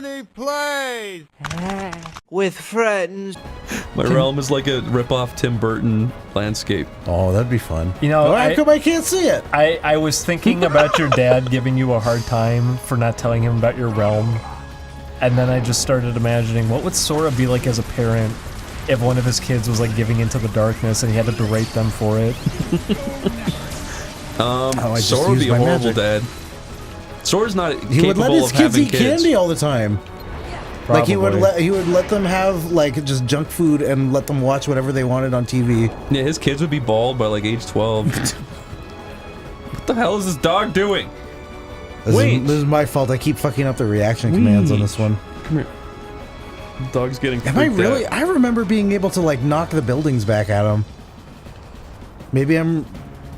Oneyplays! With friends. My realm is like a rip-off Tim Burton landscape. Oh, that'd be fun. You know, how come I can't see it? I was thinking about your dad giving you a hard time for not telling him about your realm. And then I just started imagining, what would Sora be like as a parent if one of his kids was like giving into the darkness and he had to berate them for it? Sora would be a horrible dad. Sora's not He would let his kids eat candy all the time. Probably. Like he would let them have like just junk food and let them watch whatever they wanted on TV. Yeah, his kids would be bald by like age 12. What the hell is this dog doing? This is my fault. I keep fucking up the reaction commands on this one. Come here. The dog's getting Am I really? I remember being able to like knock the buildings back at him. Maybe I'm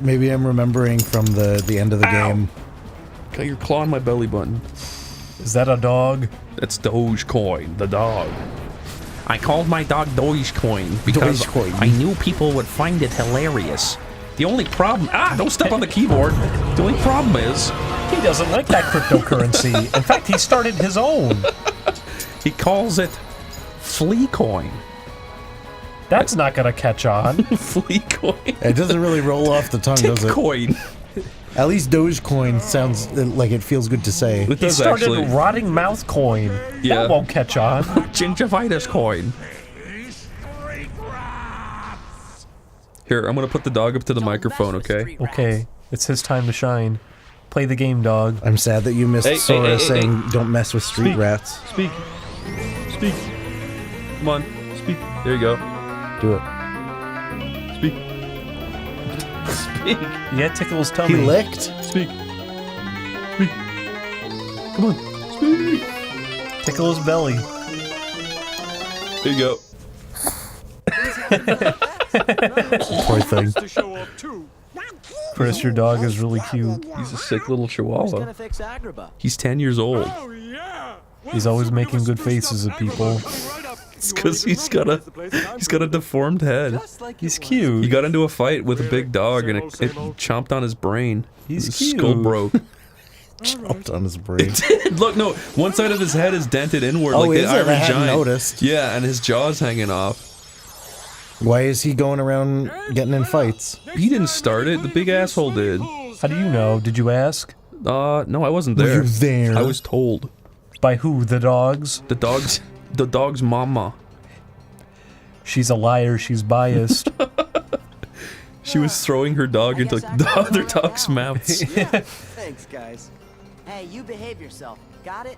remembering from the end of the game. Got your claw on my belly button. Is that a dog? That's Dogecoin, the dog. I called my dog Dogecoin because I knew people would find it hilarious. The only problem... don't step on the keyboard. The only problem is... He doesn't like that cryptocurrency. In fact, he started his own. He calls it Fleacoin. That's not gonna catch on. Fleacoin. It doesn't really roll off the tongue, does it? Coin. At least Dogecoin sounds like it feels good to say. He started Rotting Mouth Coin. Yeah. That won't catch on. Gingivitis coin. Here, I'm gonna put the dog up to the microphone, okay? Okay, it's his time to shine. Play the game, dog. I'm sad that you missed Sora saying, "Don't mess with street rats." Speak. Speak. Come on. Speak. There you go. Do it. Speak. Speak. Yeah, tickle his tummy. He licked? Speak. Speak. Come on. Speak. Tickle his belly. There you go. Poor thing. Chris, your dog is really cute. He's a sick little chihuahua. He's 10 years old. He's always making good faces at people. It's because he's got a deformed head. He's cute. He got into a fight with a big dog and it chomped on his brain. He's his cute. skull broke. Chomped on his brain. Look, no, one side of his head is dented inward, Oh, like is the it? Iron I hadn't Giant. noticed. Yeah, and his jaw's hanging off. Why is he going around getting in fights? He didn't start it. The big asshole did. How do you know? Did you ask? No, I wasn't there. Were you there? I was told. By who? The dogs? The dog's mama. She's a liar. She's biased. She was throwing her dog into the other dog's mouths. Thanks, guys. Hey, you behave yourself. Got it?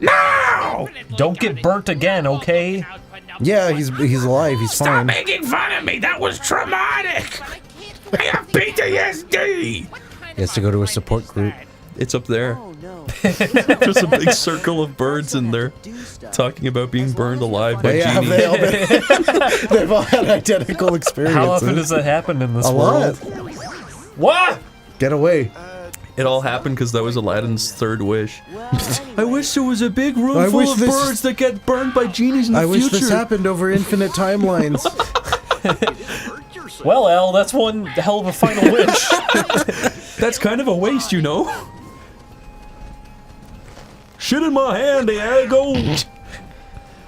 No! Don't get burnt again, okay? Yeah, he's alive. He's fine. Stop making fun of me! That was traumatic! I have PTSD! He has to go to a support group. It's up there. Oh, no. There's a big circle of birds in there talking about being burned alive by Genie. They've all had identical experiences. How often does that happen in this A world? lot. What? Get away. It all happened because that was Aladdin's third wish. I wish there was a big room I full wish of this- birds that get burned by genies in the I future. wish this happened over infinite timelines. Well, Al, that's one hell of a final wish. That's kind of a waste, you know. Shit in my hand, Diego.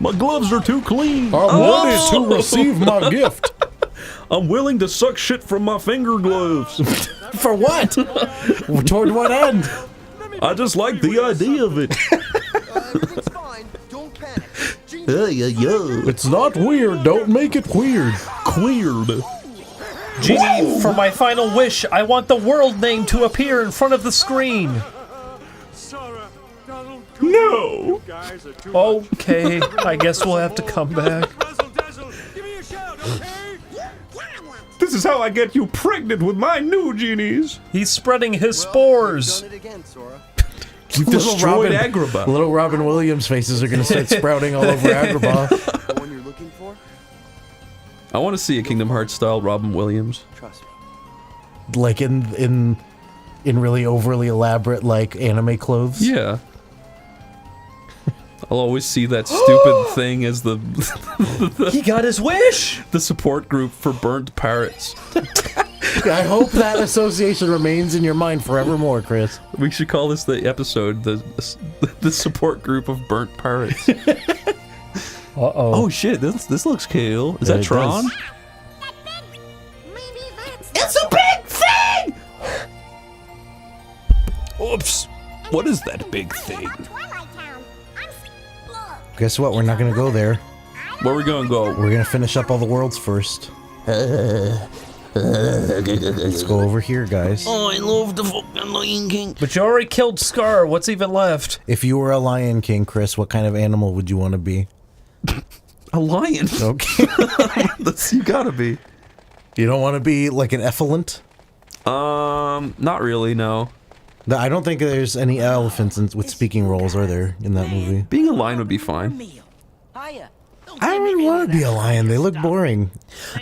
My gloves are too clean. I wanted to receive my gift. I'm willing to suck shit from my finger gloves. For what? Toward what end? I just like the idea of it. Everything's fine. Don't panic. It's not weird. Don't make it weird. Queered. Genie, for my final wish, I want the world name to appear in front of the screen. No. Okay, I guess we'll have to come back. This is how I get you pregnant with my new genies. He's spreading his spores. Done it again, Sora. Destroyed Agrabah. Little Robin Williams faces are going to start sprouting all over Agrabah. The one you're looking for? I want to see a Kingdom Hearts style Robin Williams. Trust me. Like in really overly elaborate like anime clothes. Yeah. I'll always see that stupid thing as the He got his wish! the support group for burnt parrots. I hope that association remains in your mind forevermore, Chris. We should call this the episode, the support group of burnt parrots. Uh-oh. Oh shit, this looks cool. Is that Tron? It's a big thing! Oops. What is that big thing? Guess what? We're not gonna go there. Where are we gonna go? We're gonna finish up all the worlds first. Let's go over here, guys. Oh, I love the fucking Lion King. But you already killed Scar. What's even left? If you were a Lion King, Chris, what kind of animal would you want to be? A lion. Okay. You gotta be. You don't want to be like an elephant? Not really, no. I don't think there's any elephants with speaking roles, are there, in that movie? Being a lion would be fine. Hiya. I don't really want to be a lion. They look boring.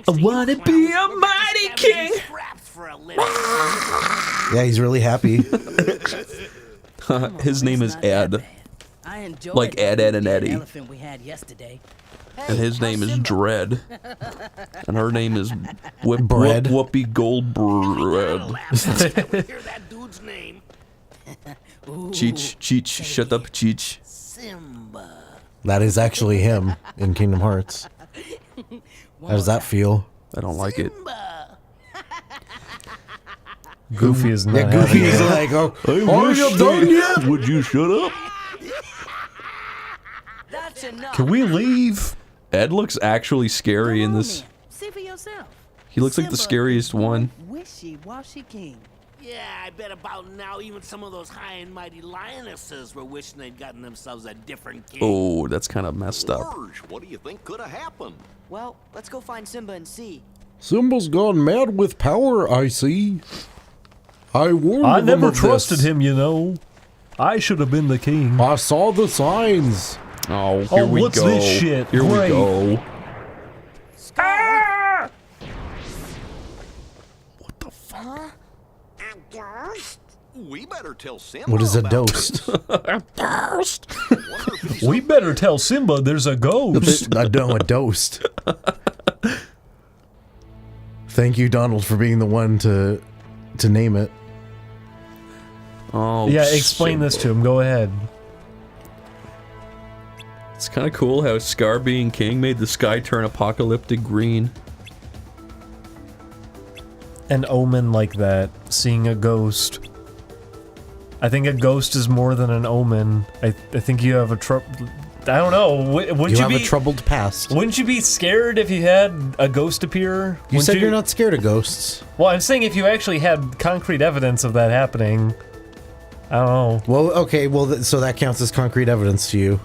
I wanna be a mighty king. Yeah, he's really happy. His name is Ed. Like Ed, Ed, and Eddie. Elephant we had yesterday. And his name is Dread. And her name is Bread. Whoopi Goldbread. Hear that dude's name. Cheech, shut up, Cheech. Simba. That is actually him in Kingdom Hearts. How does that feel? I don't like it. Goofy is not Yeah, Goofy having is it. like, oh, are you done yet? Would you shut up? That's enough. Can we leave? Ed looks actually scary in this. See for yourself. He looks like the scariest one. Wishy-washy king. Yeah, I bet about now even some of those high and mighty lionesses were wishing they'd gotten themselves a different king. Oh, that's kind of messed up. George, what do you think could have happened? Well, let's go find Simba and see. Simba's gone mad with power, I see. I warned I them never of trusted this. him, you know. I should have been the king. I saw the signs. Oh, here we what's go. this shit? Here Great. we go. What the fuck? A ghost? We better tell Simba. What is a about ghost? We better tell Simba there's a ghost. I know, a ghost. Thank you, Donald, for being the one to name it. Oh, Yeah, explain this to him. Go ahead. It's kind of cool how Scar being king made the sky turn apocalyptic green. An omen like that, seeing a ghost. I think a ghost is more than an omen. I think you have a I don't know. Wouldn't You you have be a troubled past. Wouldn't you be scared if you had a ghost appear? You Wouldn't said you're not scared of ghosts. Well, I'm saying if you actually had concrete evidence of that happening. I don't know. Well, okay, well, so that counts as concrete evidence to you.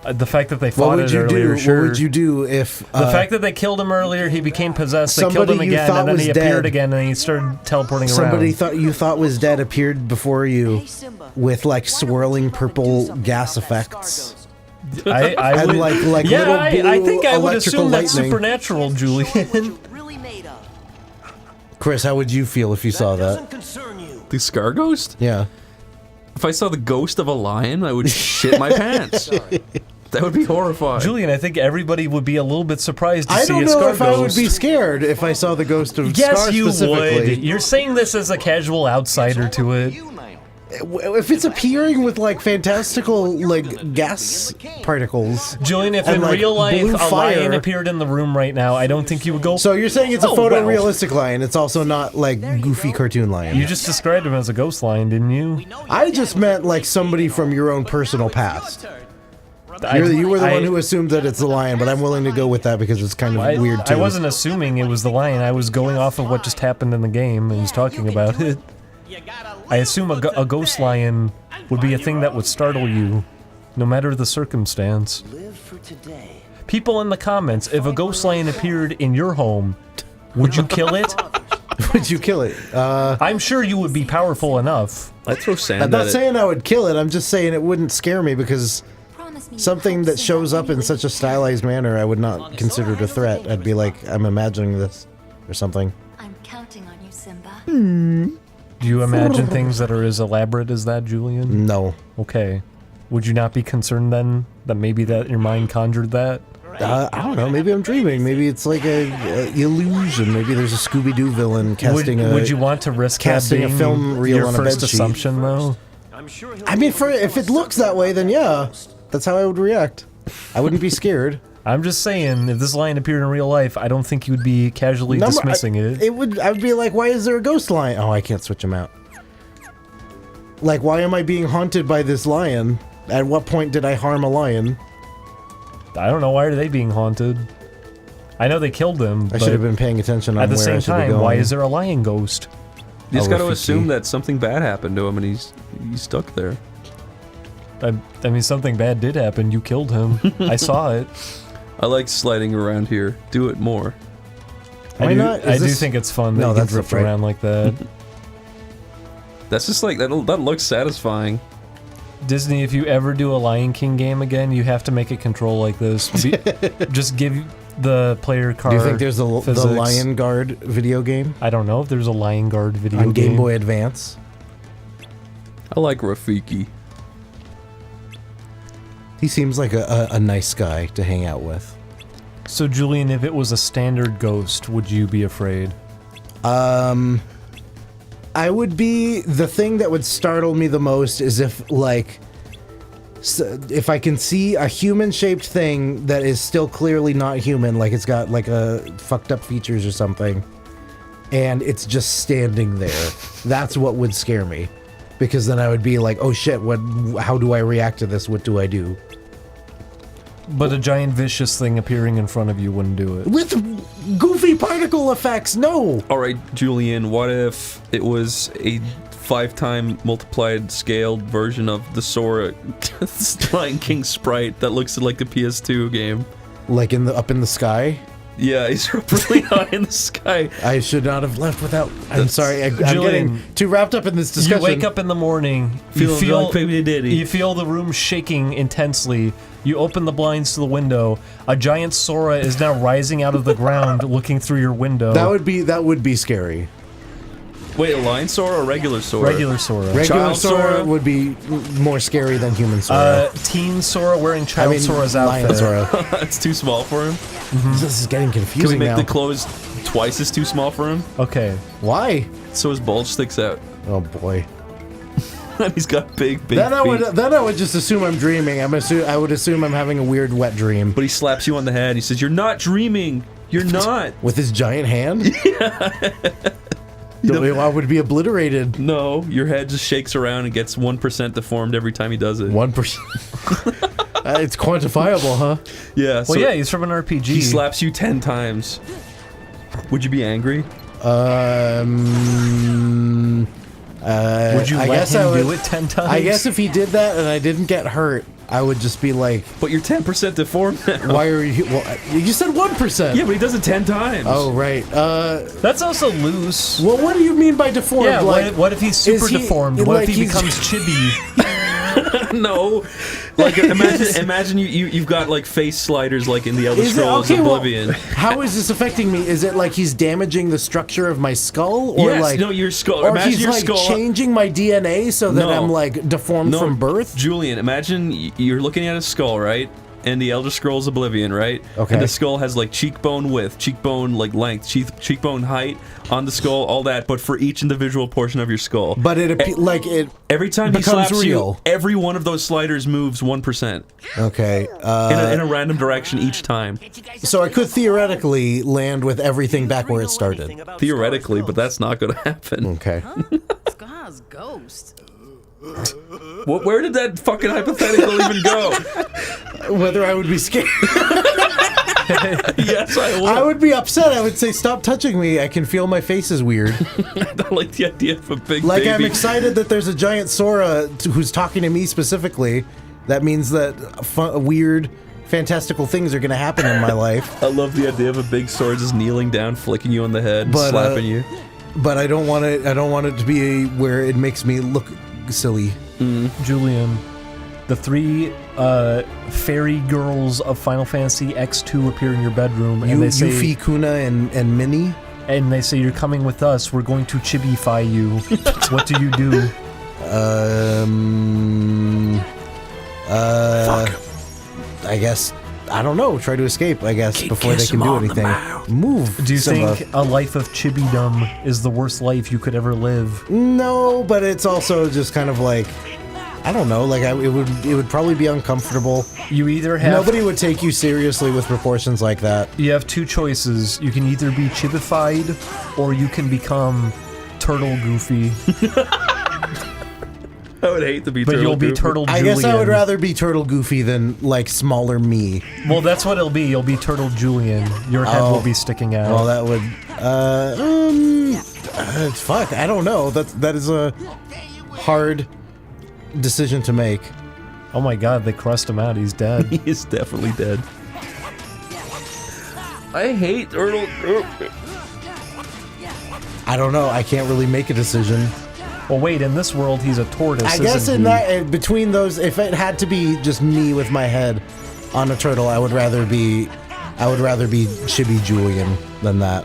The fact that they What fought would it you earlier, do? sure. What would you do if The fact that they killed him earlier, he became possessed, they killed somebody him you again, thought and then was he appeared dead- again, and he started teleporting somebody around. you thought was dead appeared before you Hey, Simba. with like Why don't swirling you probably do purple something gas about that scar effects? ghost? I And would, like yeah, little I blue think I would electrical assume that's lightning. supernatural, Show 'em what Julian. you're really made of. Chris, how would you feel if you saw that? Doesn't concern you. The Scar ghost? Yeah. If I saw the ghost of a lion, I would shit my pants. That would be horrifying. Julian, I think everybody would be a little bit surprised to I see don't a know Scar if I would ghost. be scared if I saw the ghost of Yes, Scar you specifically. would. You're saying this as a casual outsider to it. You now. If it's appearing with like fantastical like gas particles. Julian, if And, in like, real life blue a fire- lion appeared in the room right now, I don't think you would go. So you're saying it's a Oh, well. photorealistic lion. It's also not like goofy cartoon lion. You just described him as a ghost lion, didn't you? I just meant like somebody from your own personal past. You were the one who assumed that it's the lion, but I'm willing to go with that because it's kind of weird too. I wasn't assuming it was the lion. I was going off of what just happened in the game and was talking about it. I assume a ghost lion would be a thing that would startle you, no matter the circumstance. Live for today. People in the comments, if a ghost lion appeared in your home, would you kill it? Would you kill it? I'm sure you would be powerful enough. I'd throw sand I'm at not it. saying I would kill it. I'm just saying it wouldn't scare me because something that shows up in such a stylized manner, I would not consider it a threat. I'd be like, I'm imagining this or something. I'm counting on you, Simba. Do you imagine things that are as elaborate as that, Julian? No. Okay. Would you not be concerned then that maybe that your mind conjured that? I don't know. Maybe I'm dreaming. Maybe it's like a illusion. Maybe there's a Scooby-Doo villain casting would you want to risk casting that a being film reel your on a first bed sheet. assumption, though? I mean, if it looks that way, then yeah, that's how I would react. I wouldn't be scared. I'm just saying, if this lion appeared in real life, I don't think you would be casually dismissing it. I would be like, why is there a ghost lion? Oh, I can't switch him out. Like, why am I being haunted by this lion? At what point did I harm a lion? I don't know, why are they being haunted? I know they killed them, I should have been paying attention on at the where I same should be time, going. why is there a lion ghost? You just got to Rafiki. assume that something bad happened to him and he's stuck there. I mean, something bad did happen. You killed him. I saw it. I like sliding around here. Do it more. Why not? Is I do this- think it's fun that No, you can that's drift right. around like that. That's just like, that looks satisfying. Disney, if you ever do a Lion King game again, you have to make it control like this. Just give the player card. Do you think there's the physics. Lion Guard video game I don't know if there's a Lion Guard video on game. Game Boy Advance? I like Rafiki. He seems like a nice guy to hang out with. So, Julian, if it was a standard ghost, would you be afraid? I would be, the thing that would startle me the most is if, like, if I can see a human-shaped thing that is still clearly not human, like it's got, like, fucked up features or something, and it's just standing there. That's what would scare me. Because then I would be like, oh shit, how do I react to this? What do I do? But a giant vicious thing appearing in front of you wouldn't do it. With goofy particle effects, no! Alright, Julian, what if it was a 5-time multiplied scaled version of the Sora Lion King sprite that looks like the PS2 game? Like up in the sky? Yeah, he's really high in the sky. I should not have left without. I'm sorry. I'm Julian, getting too wrapped up in this discussion. You wake up in the morning, Feeling like Baby Diddy. you feel the room shaking intensely. You open the blinds to the window. A giant Sora is now rising out of the ground, looking through your window. That would be scary. Wait, a lion Sora or regular Sora? Regular Sora. Regular Child Sora Sora? would be more scary than human Sora. Teen Sora wearing Child Sora's Lion outfit. Sora. It's too small for him? This is getting Can we confusing make now. the clothes twice as too small for him? Okay. Why? So his bulge sticks out. Oh boy. And he's got big feet. Then I would just assume I'm dreaming. I would assume I'm having a weird wet dream. But he slaps you on the head. He says, "You're not dreaming. You're not." With his giant hand? Yeah. I would be obliterated. No, your head just shakes around and gets 1% deformed every time he does it. 1%. It's quantifiable, huh? Yeah. Well, yeah, he's from an RPG. He slaps you 10 times. Would you be angry? Would you I let guess him I would, do it 10 times? I guess if he did that and I didn't get hurt, I would just be like, But you're 10% deformed now. why are you... Well, you said 1%. Yeah, but he does it 10 times. Oh, right. That's also loose. Well, what do you mean by deformed? Yeah, like, what if he's super is he- deformed? like What if he he's- becomes chibi? No. Like, imagine you've got, like, face sliders, like, in the Elder Is it Scrolls okay? Oblivion. Well, how is this affecting me? Is it like he's damaging the structure of my skull, or Yes, like no, your skull. or Imagine he's your like skull. changing my DNA so that No. I'm like deformed No, from birth? Julian, imagine you're looking at a skull, right? And the Elder Scrolls Oblivion, right? Okay. And the skull has like cheekbone width, cheekbone like length, cheekbone height on the skull, all that, but for each individual portion of your skull. But it Every time he becomes slaps real. you, every one of those sliders moves 1% Okay. in a random direction each time. So I could theoretically land with everything back where it started. Theoretically, but that's not going to happen. Okay. Scar's ghost. Where did that fucking hypothetical even go? Whether I would be scared. Yes, I would. I would be upset. I would say, "Stop touching me. I can feel my face is weird." I don't like the idea of a big Like baby. I'm excited that there's a giant Sora who's talking to me specifically. That means that weird, fantastical things are going to happen in my life. I love the idea of a big sword just kneeling down, flicking you on the head, and But, slapping you. But I don't want it. I don't want it to be where it makes me look silly. Julian, the 3 fairy girls of Final Fantasy X2 appear in your bedroom, and they say, Yuffie, Kuna, and Minnie. and they say, "You're coming with us. We're going to chibify you." What do you do? I guess I don't know, try to escape, I guess, before they kiss can him do on the anything. mouth. Move. Do you Simba. think a life of chibidom is the worst life you could ever live? No, but it's also just kind of like, I don't know, like it would probably be uncomfortable. You either have Nobody would take you seriously with proportions like that. you have two choices. You can either be chibified or you can become turtle goofy. I would hate to be But turtle you'll be Goofy. turtle I Julian. guess I would rather be Turtle Goofy than like smaller me. Well, that's what it'll be. You'll be turtle Julian. Your head Oh. will be sticking out. Well, that would, fuck, I don't know. That is a hard decision to make. Oh my god, they crushed him out. He's dead. He is definitely dead. I hate turtle Goofy. I don't know. I can't really make a decision. Well, wait, in this world, he's a tortoise, I guess isn't in he? that between those, if it had to be just me with my head on a turtle, I would rather be Chibi Julian than that.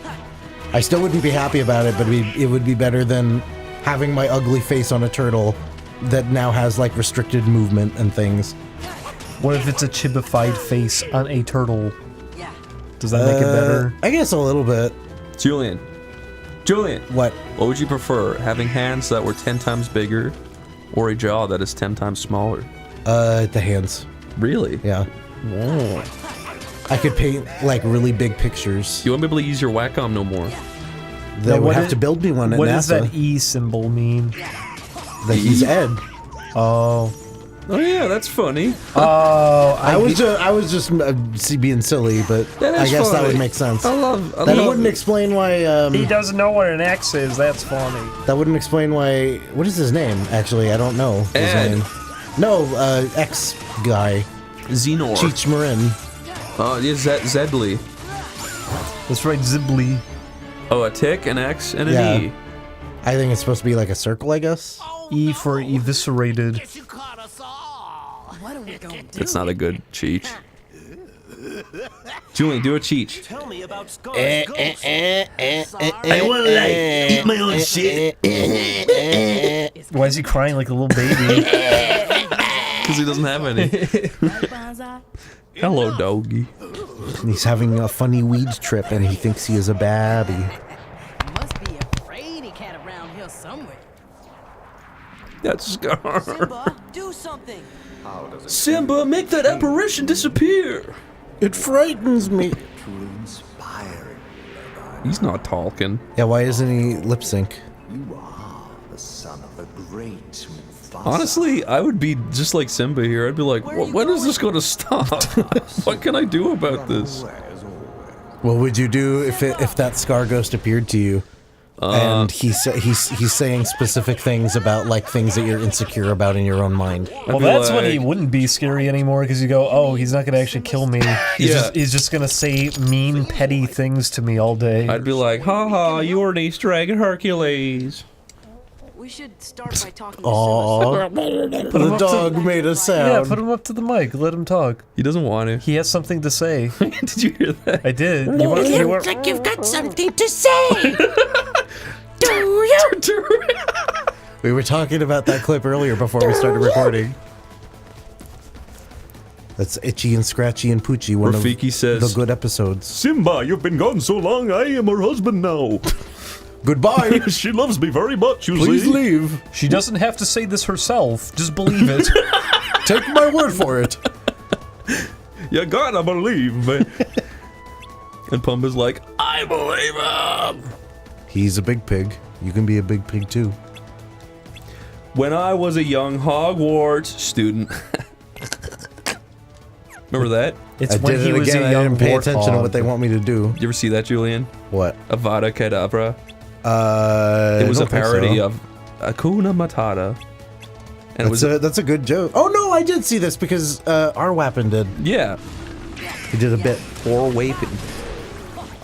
I still wouldn't be happy about it, but it would be better than having my ugly face on a turtle that now has like restricted movement and things. What if it's a chibified face on a turtle? Does that make it better? I guess a little bit. Julian, What? what would you prefer? Having hands that were 10 times bigger or a jaw that is 10 times smaller? The hands. Really? Yeah. Whoa. I could paint like really big pictures. You won't be able to use your Wacom no more. They Now, would what have is- to build me one at What NASA. does that E symbol mean? That he's Ed. Oh. Oh yeah, that's funny. Oh, I was just being silly, but That I is guess that funny. would make sense. I That love wouldn't explain why. He doesn't know what an X is. That's funny. That wouldn't explain why. What is his name? Actually, I don't know his Ed. name. No, X guy, Xenor. Cheech Marin. Oh, yeah, Zedley. That's right, Zibly. Oh, a tick, an X, and an Yeah. E. I think it's supposed to be like a circle, I guess. E for eviscerated. Guess you caught us all. What are we gonna do? It's not a good cheech. Julian, do a cheech. Tell me about Scar's ghost. I want to like eat my own shit. Why is he crying like a little baby? Because he doesn't have any. Bonsai? Hello, doggy. He's having a funny weed trip, and he thinks he is a babby. Must be a fraidy cat around here somewhere. That's Scar. Simba, do something. Simba, make that apparition disappear. It frightens me. He's not talking. Yeah, why isn't he lip sync? Honestly, I would be just like Simba here. I'd be like, when is this going to stop? What can I do about this? What would you do if that Scar ghost appeared to you, and he's saying specific things about like things that you're insecure about in your own mind? Well, be that's when like- he wouldn't be scary anymore because you go, oh, he's not gonna actually kill me. He's just gonna say mean, petty things to me all day. I'd be like, haha, you were an Easter egg in Hercules. We should start by talking Aww, the dog made a Yeah, sound. put him up to the mic. Let him talk. He doesn't want to. He has something to say. Did you hear that? I did. You want, like you've got something to say. Do you? We were talking about that clip earlier before we started recording. That's Itchy and Scratchy and Poochie, one Rafiki of says, the good episodes. Simba, you've been gone so long, I am her husband now. Goodbye. She loves me very much, you Please see. leave. she doesn't have to say this herself. Just believe it. Take my word for it. You gotta believe me. and Pumbaa's like, I believe him. He's a big pig. You can be a big pig too. When I was a young Hogwarts student. Remember that? It's I when did he it was again. a I young didn't pay attention to what they warthog. want me to do. You ever see that, Julian? What? Avada Kedavra. It It was a parody of Hakuna Matata. And it was That's a good joke. Oh no, I did see this because our Wappin did. yeah, He did a bit. or Wapin.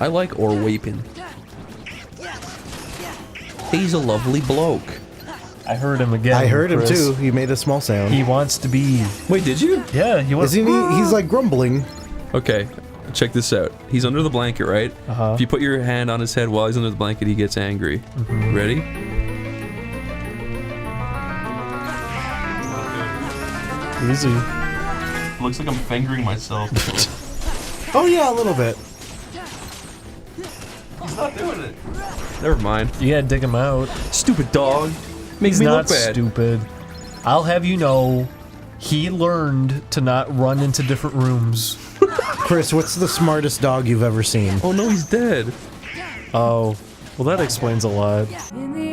I like or Wapin. He's a lovely bloke. I heard him again. I heard him Chris. too. He made a small sound. He wants to be. Wait, did you? Yeah, he wants. Isn't he? He's like grumbling. Okay, check this out. He's under the blanket, right? Uh-huh. If you put your hand on his head while he's under the blanket, he gets angry. Ready? Easy. Looks like I'm fingering myself. Oh yeah, a little bit. He's not doing it. Never mind. You gotta dig him out. Stupid dog. Makes He's me not look bad. stupid. I'll have you know, he learned to not run into different rooms. Chris, what's the smartest dog you've ever seen? Oh no, he's dead. Oh, well that explains a lot. In the